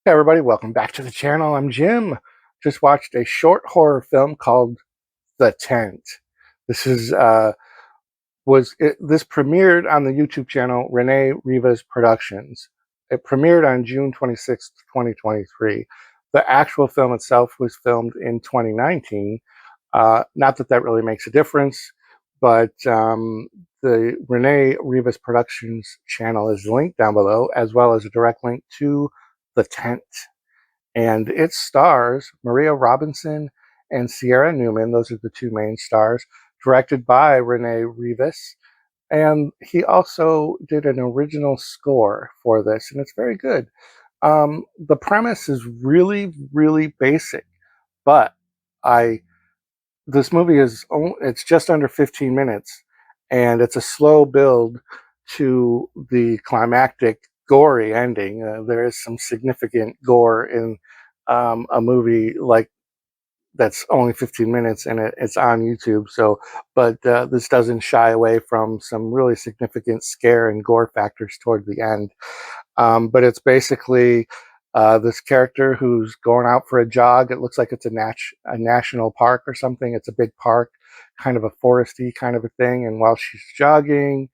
Hey everybody, welcome back to the channel. I'm Jim. Just watched a short horror film called The Tent. This is this premiered on the YouTube channel Rene Rivas Productions. It premiered on June 26th, 2023. The actual film itself was filmed in 2019. Not that that really makes a difference, but the Rene Rivas Productions channel is linked down below, as well as a direct link to The Tent. And it stars Maria Robinson and Sierra Newman. Those are the two main stars, directed by Rene Rivas. And he also did an original score for this, and it's very good. The premise is really, really basic, but this movie it's just under 15 minutes, and it's a slow build to the climactic gory ending. There is some significant gore in a movie like that's only 15 minutes, and it's on YouTube. So, but this doesn't shy away from some really significant scare and gore factors toward the end. But it's basically this character who's going out for a jog. It looks like it's a national park or something. It's a big park, kind of a foresty kind of a thing. And while she's jogging,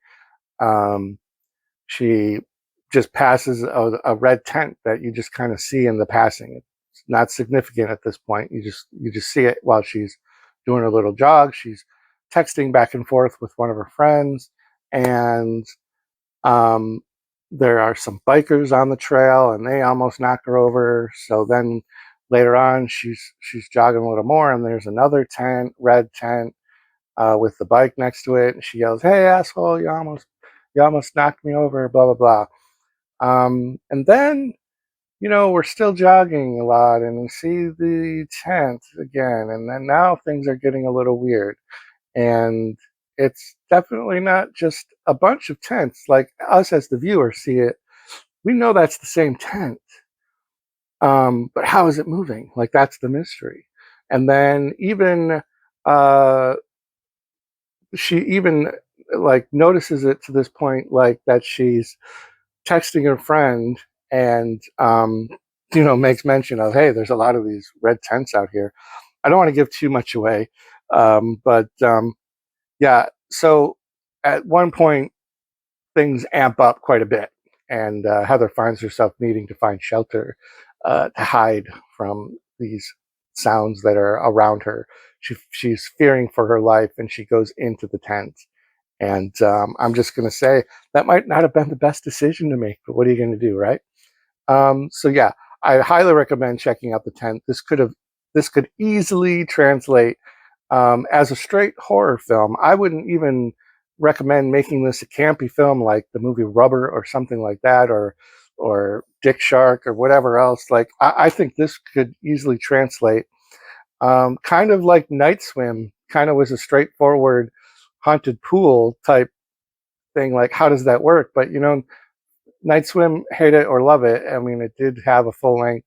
she just passes a red tent that you just kind of see in the passing. It's not significant at this point. You just see it while she's doing a little jog. She's texting back and forth with one of her friends, and there are some bikers on the trail, and they almost knock her over. So then later on, she's jogging a little more, and there's another red tent, with the bike next to it. And she yells, "Hey, asshole! You almost knocked me over!" Blah blah blah. And then, we're still jogging a lot, and we see the tent again, and then now things are getting a little weird. And it's definitely not just a bunch of tents. Like, us as the viewer see it, we know that's the same tent. But how is it moving? Like, that's the mystery. And then even she even like notices it to this point, like that she's texting her friend, and makes mention of, hey, there's a lot of these red tents out here. I don't want to give too much away, but yeah. So at one point, things amp up quite a bit, and Heather finds herself needing to find shelter to hide from these sounds that are around her. She's fearing for her life, and she goes into the tent. And I'm just going to say that might not have been the best decision to make, but what are you going to do, right? So yeah, I highly recommend checking out The Tent. This could easily translate as a straight horror film. I wouldn't even recommend making this a campy film like the movie Rubber or something like that, or Dick Shark or whatever else. Like, I think this could easily translate, kind of like Night Swim kind of was a straightforward haunted pool type thing. Like, how does that work? But Night Swim, hate it or love it, I mean, it did have a full-length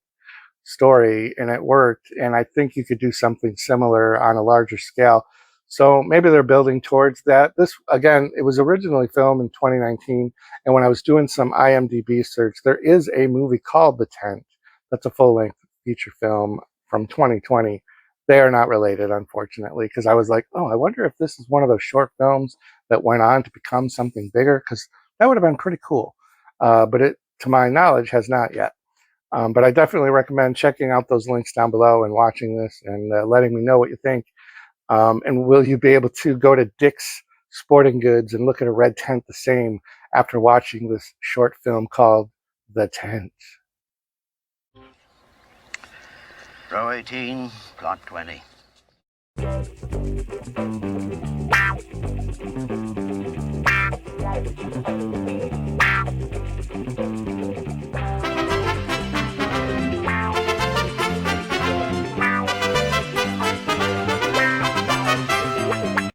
story, and it worked. And I think you could do something similar on a larger scale. So maybe they're building towards that. This, again, it was originally filmed in 2019, and when I was doing some IMDb search, there is a movie called The Tent. That's a full-length feature film from 2020. They are not related, unfortunately, because I was like, oh, I wonder if this is one of those short films that went on to become something bigger, because that would have been pretty cool. But it, to my knowledge, has not yet. But I definitely recommend checking out those links down below and watching this, and letting me know what you think. And will you be able to go to Dick's Sporting Goods and look at a red tent the same after watching this short film called The Tent? Row 18, plot 20.